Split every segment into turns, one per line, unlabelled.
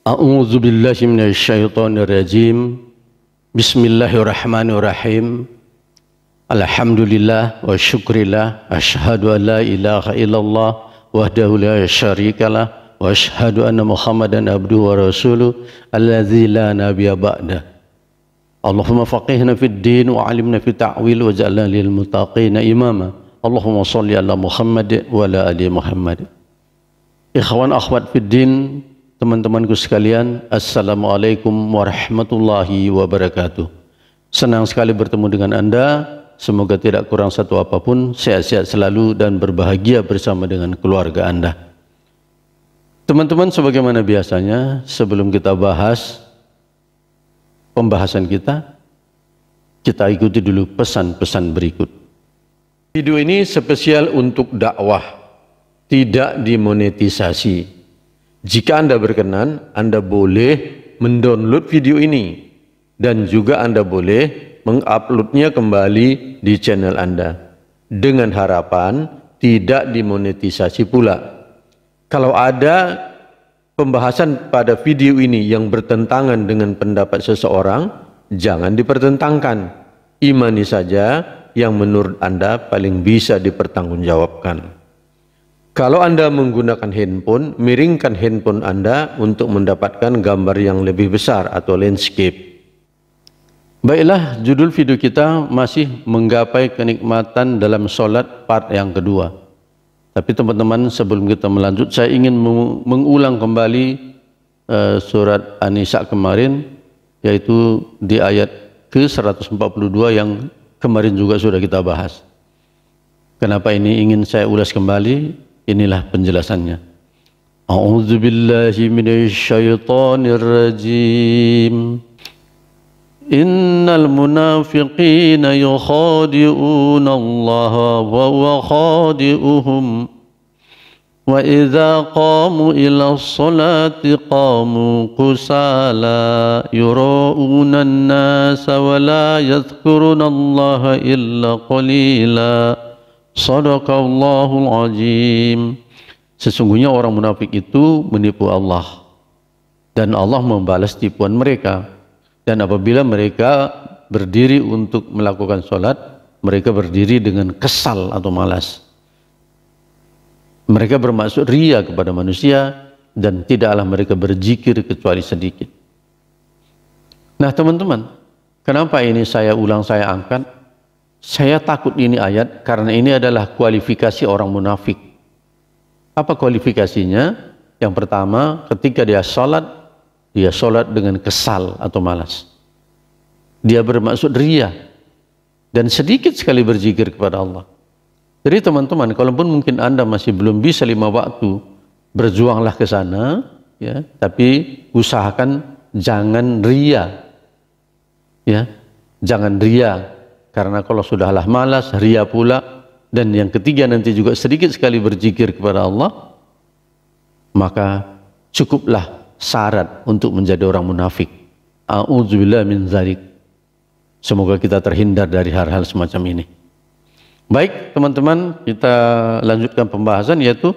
A'udzu billahi minasyaitonir rajim. Bismillahirrahmanirrahim. Alhamdulillah wa syukrillah, asyhadu an la ilaha illallah wahdahu la syarikalah wa asyhadu anna Muhammadan abduhu wa rasuluh alladzi la nabiyya ba'da. Allahumma faqihna fid din wa 'allimna fit ta'wil wa ja'alna lil muttaqina imama. Allahumma shalli ala Muhammad wa ala ali Muhammad. Ikhwan akhwat fid din, teman-temanku sekalian, assalamualaikum warahmatullahi wabarakatuh. Senang sekali bertemu dengan Anda. Semoga tidak kurang satu apapun, sehat-sehat selalu dan berbahagia bersama dengan keluarga Anda. Teman-teman, sebagaimana biasanya, sebelum kita bahas pembahasan kita ikuti dulu pesan-pesan berikut. Video ini spesial untuk dakwah, tidak dimonetisasi. Jika Anda berkenan, Anda boleh mendownload video ini dan juga Anda boleh menguploadnya kembali di channel Anda dengan harapan tidak dimonetisasi pula. Kalau ada pembahasan pada video ini yang bertentangan dengan pendapat seseorang, jangan dipertentangkan. Imani saja yang menurut Anda paling bisa dipertanggungjawabkan. Kalau Anda menggunakan handphone, miringkan handphone Anda untuk mendapatkan gambar yang lebih besar atau landscape. Baiklah, judul video kita masih menggapai kenikmatan dalam sholat part yang kedua. Tapi teman-teman, sebelum kita melanjut, saya ingin mengulang kembali surat An-Nisa kemarin, yaitu di ayat ke-142 yang kemarin juga sudah kita bahas. Kenapa ini ingin saya ulas kembali? Inilah penjelasannya. A'udzu billahi minasyaitonir rajim. Innal munafiqina yukhadi'una Allah wa huwa khadi'uhum wa idza qamu ila sholati qamu kusala yura'una an-nasa wa la yadhkuruna Allah illa qalila. Shadaqallahul azim. Sesungguhnya orang munafik itu menipu Allah dan Allah membalas tipuan mereka. Dan apabila mereka berdiri untuk melakukan sholat, mereka berdiri dengan kesal atau malas. Mereka bermaksud ria kepada manusia dan tidaklah mereka berzikir kecuali sedikit. Nah teman-teman, kenapa ini saya ulang, saya angkat? Saya takut ini ayat karena ini adalah kualifikasi orang munafik. Apa kualifikasinya? Yang pertama, ketika dia sholat dengan kesal atau malas. Dia bermaksud ria dan sedikit sekali berzikir kepada Allah. Jadi teman-teman, kalaupun mungkin Anda masih belum bisa 5 waktu, berjuanglah ke sana, ya, tapi usahakan jangan ria. Ya, jangan ria. Karena kalau sudahlah malas, ria pula, dan yang ketiga nanti juga sedikit sekali berzikir kepada Allah, maka cukuplah syarat untuk menjadi orang munafik. A'udzubillah min dzalik. Semoga kita terhindar dari hal-hal semacam ini. Baik teman-teman, kita lanjutkan pembahasan, yaitu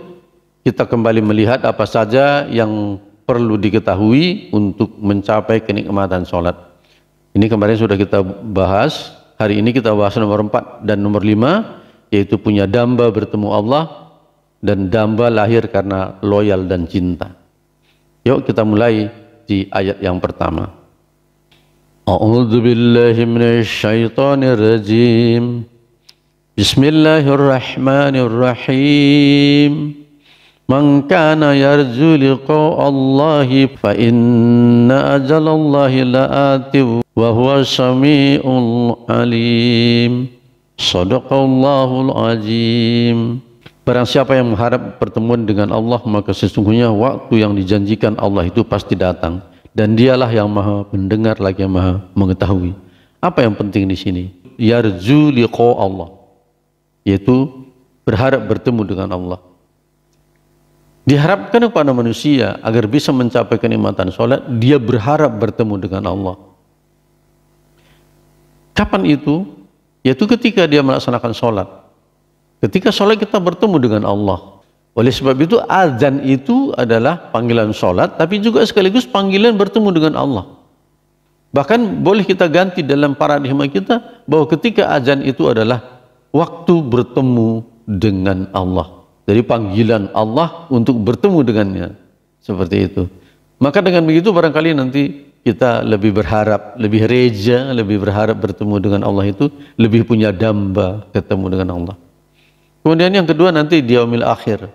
kita kembali melihat apa saja yang perlu diketahui untuk mencapai kenikmatan sholat. Ini kemarin sudah kita bahas. Hari ini kita bahas nomor 4 dan nomor 5, yaitu punya damba bertemu Allah dan damba lahir karena loyal dan cinta. Yuk kita mulai di ayat yang pertama. A'udzu billahi minasyaitonir rajim. Bismillahirrahmanirrahim. Man kana yarju liqa Allahi fa inna ajalallahi la'ati wa huwa sami'ul alim. Shadaqallahul azim. Barang siapa yang mengharap pertemuan dengan Allah, maka sesungguhnya waktu yang dijanjikan Allah itu pasti datang, dan dialah yang maha mendengar lagi yang maha mengetahui. Apa yang penting di sini? Yarju liqa Allah, yaitu berharap bertemu dengan Allah. Diharapkan kepada manusia agar bisa mencapai kenikmatan sholat, dia berharap bertemu dengan Allah. Kapan itu? Yaitu ketika dia melaksanakan sholat. Ketika sholat kita bertemu dengan Allah. Oleh sebab itu azan itu adalah panggilan sholat, tapi juga sekaligus panggilan bertemu dengan Allah. Bahkan boleh kita ganti dalam paradigma kita bahwa ketika azan itu adalah waktu bertemu dengan Allah. Jadi panggilan Allah untuk bertemu dengannya. Seperti itu. Maka dengan begitu barangkali nanti kita lebih berharap, lebih reja, lebih berharap bertemu dengan Allah itu, lebih punya damba ketemu dengan Allah. Kemudian yang kedua nanti di yaumil akhir.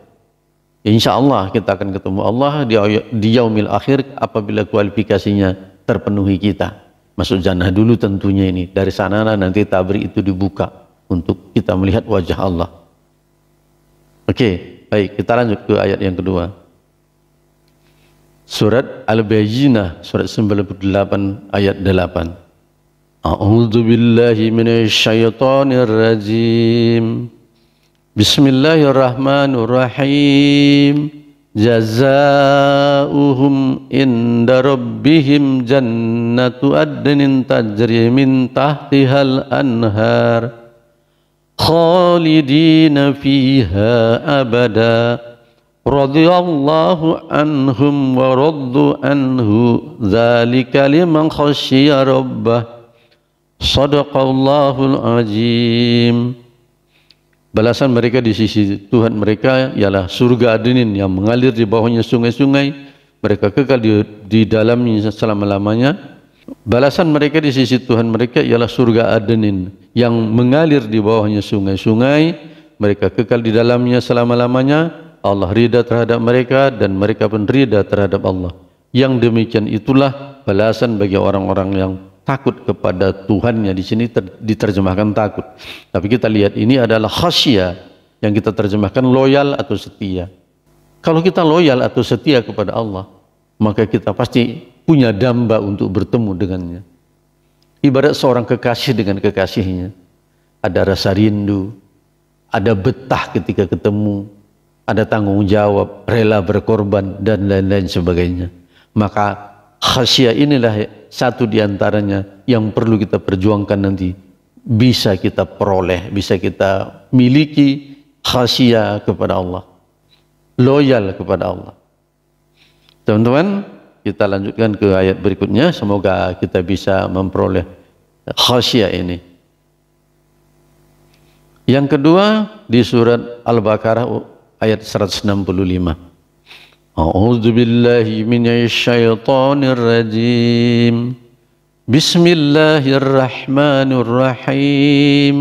Insya Allah kita akan ketemu Allah di yaumil akhir apabila kualifikasinya terpenuhi kita. Masuk jannah dulu tentunya ini. Dari sana nanti tabrik itu dibuka untuk kita melihat wajah Allah. Oke, baik, kita lanjut ke ayat yang kedua. Surat Al-Bayyinah, surat 98 ayat 8. A'udzu billahi minasyaitonir rajim. Bismillahirrahmanirrahim. Jazaohum inda rabbihim jannatu adnin tajri min tahtihal anhar khalidina fiha abada radhiyallahu anhum wa raddu anhu dzalika liman khasyiya rabbah. Shadaqallahul azim. Balasan mereka di sisi Tuhan mereka ialah surga Adnin yang mengalir di bawahnya sungai-sungai, mereka kekal di dalamnya selama-lamanya. Balasan mereka di sisi Tuhan mereka ialah surga Adnin yang mengalir di bawahnya sungai-sungai, mereka kekal di dalamnya selama-lamanya. Allah ridha terhadap mereka dan mereka pun ridha terhadap Allah. Yang demikian itulah balasan bagi orang-orang yang takut kepada Tuhannya. Di sini diterjemahkan takut, tapi kita lihat ini adalah khasyah yang kita terjemahkan loyal atau setia. Kalau kita loyal atau setia kepada Allah, maka kita pasti punya damba untuk bertemu dengannya. Ibarat seorang kekasih dengan kekasihnya, ada rasa rindu, ada betah ketika ketemu, ada tanggung jawab, rela berkorban dan lain-lain sebagainya. Maka khasyah inilah satu diantaranya yang perlu kita perjuangkan nanti. Bisa kita peroleh, bisa kita miliki khasyah kepada Allah, loyal kepada Allah. Teman-teman, kita lanjutkan ke ayat berikutnya. Semoga kita bisa memperoleh khasyah ini. Yang kedua di surat Al-Baqarah ayat 165. A'udzu billahi minasyaitonir rajim. Bismillahirrahmanirrahim.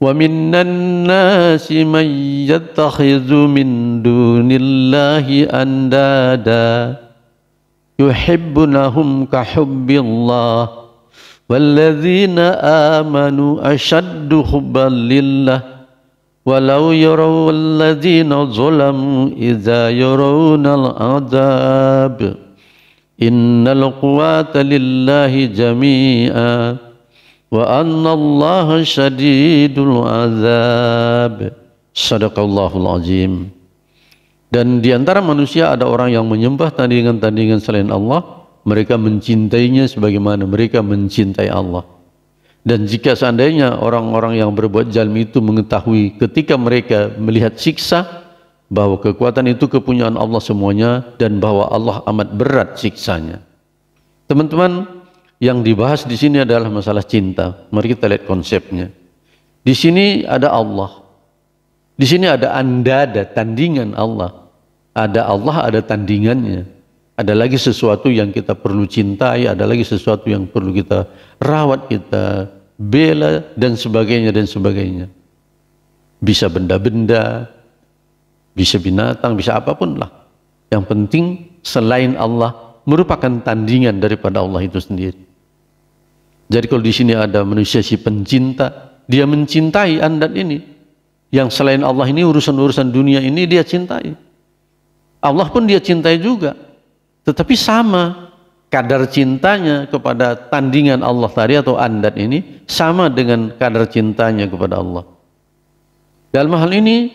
Wa minan nasi man yattakhidhu min dunillahi andada yuhibbunahum ka hubbillah walladzina amanu ashaddu hubban lillah. Walau yaraw alladzina zalamu idza yarawna al-'adzab innal quwwata lillahi jami'a wa anna allaha syadidul 'adzab. Shadaqallahul azim. Dan di antara manusia ada orang yang menyembah tandingan-tandingan selain Allah, mereka mencintainya sebagaimana mereka mencintai Allah. Dan jika seandainya orang-orang yang berbuat zalim itu mengetahui ketika mereka melihat siksa bahwa kekuatan itu kepunyaan Allah semuanya dan bahwa Allah amat berat siksanya. Teman-teman, yang dibahas di sini adalah masalah cinta. Mari kita lihat konsepnya. Di sini ada Allah. Di sini ada andada, tandingan Allah. Ada Allah, ada tandingannya. Ada lagi sesuatu yang kita perlu cintai, ada lagi sesuatu yang perlu kita rawat, kita bela dan sebagainya dan sebagainya. Bisa benda-benda, bisa binatang, bisa apapun lah. Yang penting selain Allah merupakan tandingan daripada Allah itu sendiri. Jadi kalau di sini ada manusia si pencinta, dia mencintai andat ini. Yang selain Allah ini, urusan-urusan dunia ini dia cintai. Allah pun dia cintai juga. Tetapi sama kadar cintanya kepada tandingan Allah tadi atau andat ini sama dengan kadar cintanya kepada Allah. Dalam hal ini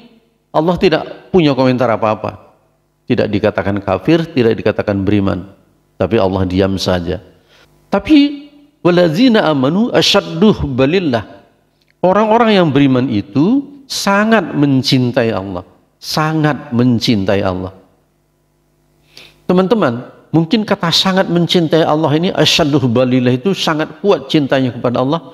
Allah tidak punya komentar apa-apa. Tidak dikatakan kafir, tidak dikatakan beriman. Tapi Allah diam saja. Tapi waladzina amanu asyaddu hubbalillah. Orang-orang yang beriman itu sangat mencintai Allah. sangat mencintai Allah. Teman-teman, mungkin kata sangat mencintai Allah ini, asyaddu hubbalillah, itu sangat kuat cintanya kepada Allah.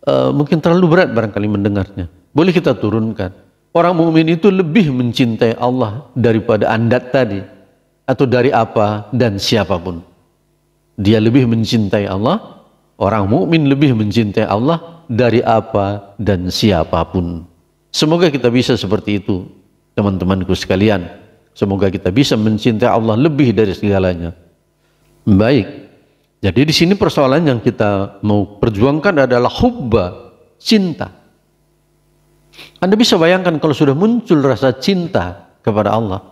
Mungkin terlalu berat barangkali mendengarnya. Boleh kita turunkan. Orang mukmin itu lebih mencintai Allah daripada andat tadi, atau dari apa dan siapapun. Dia lebih mencintai Allah. Orang mukmin lebih mencintai Allah dari apa dan siapapun. Semoga kita bisa seperti itu, teman-temanku sekalian. Semoga kita bisa mencintai Allah lebih dari segalanya. Baik. Jadi di sini persoalan yang kita mau perjuangkan adalah hubba, cinta. Anda bisa bayangkan kalau sudah muncul rasa cinta kepada Allah,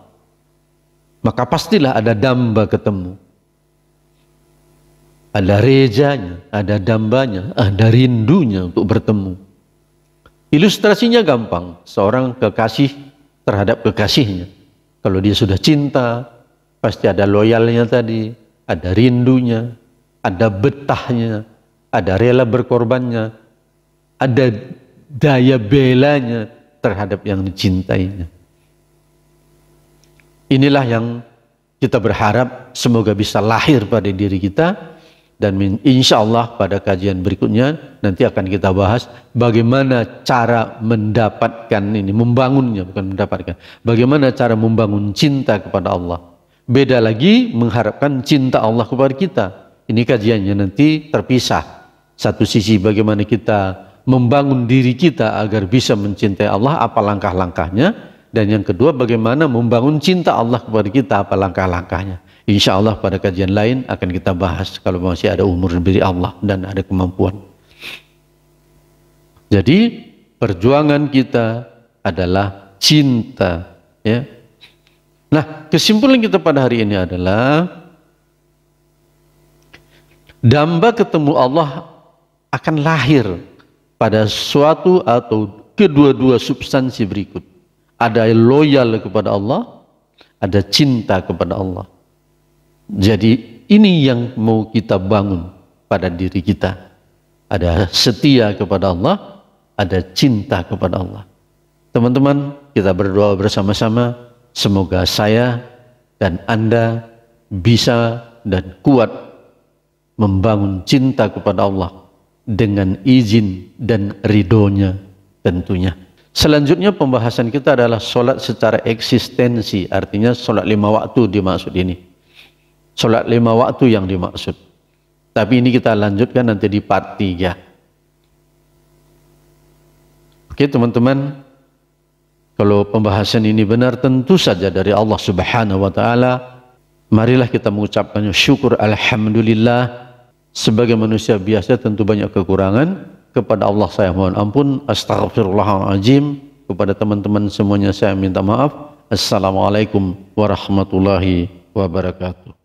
maka pastilah ada damba ketemu. Ada rejanya, ada dambanya, ada rindunya untuk bertemu. Ilustrasinya gampang, seorang kekasih terhadap kekasihnya. Kalau dia sudah cinta, pasti ada loyalnya tadi, ada rindunya, ada betahnya, ada rela berkorbannya, ada daya belanya terhadap yang dicintainya. Inilah yang kita berharap semoga bisa lahir pada diri kita, dan insya Allah pada kajian berikutnya nanti akan kita bahas bagaimana cara mendapatkan ini, membangunnya, bukan mendapatkan, bagaimana cara membangun cinta kepada Allah. Beda lagi mengharapkan cinta Allah kepada kita. Ini kajiannya nanti terpisah. Satu sisi bagaimana kita membangun diri kita agar bisa mencintai Allah, apa langkah-langkahnya, dan yang kedua bagaimana membangun cinta Allah kepada kita, apa langkah-langkahnya. Insya Allah pada kajian lain akan kita bahas kalau masih ada umur diberi Allah dan ada kemampuan. Jadi perjuangan kita adalah cinta, ya. Nah, kesimpulan kita pada hari ini adalah damba ketemu Allah akan lahir pada suatu atau kedua-dua substansi berikut. Ada loyal kepada Allah, ada cinta kepada Allah. Jadi ini yang mau kita bangun pada diri kita. Ada setia kepada Allah, ada cinta kepada Allah. Teman-teman, kita berdoa bersama-sama. Semoga saya dan Anda bisa dan kuat membangun cinta kepada Allah dengan izin dan ridhonya tentunya. Selanjutnya pembahasan kita adalah sholat secara eksistensi. Artinya sholat 5 waktu dimaksud ini. Sholat 5 waktu yang dimaksud. Tapi ini kita lanjutkan nanti di part 3. Oke teman-teman, kalau pembahasan ini benar tentu saja dari Allah Subhanahu wa Ta'ala. Marilah kita mengucapkan syukur alhamdulillah. Sebagai manusia biasa tentu banyak kekurangan. Kepada Allah saya mohon ampun. Astaghfirullahaladzim. Kepada teman-teman semuanya saya minta maaf. Assalamualaikum warahmatullahi wabarakatuh.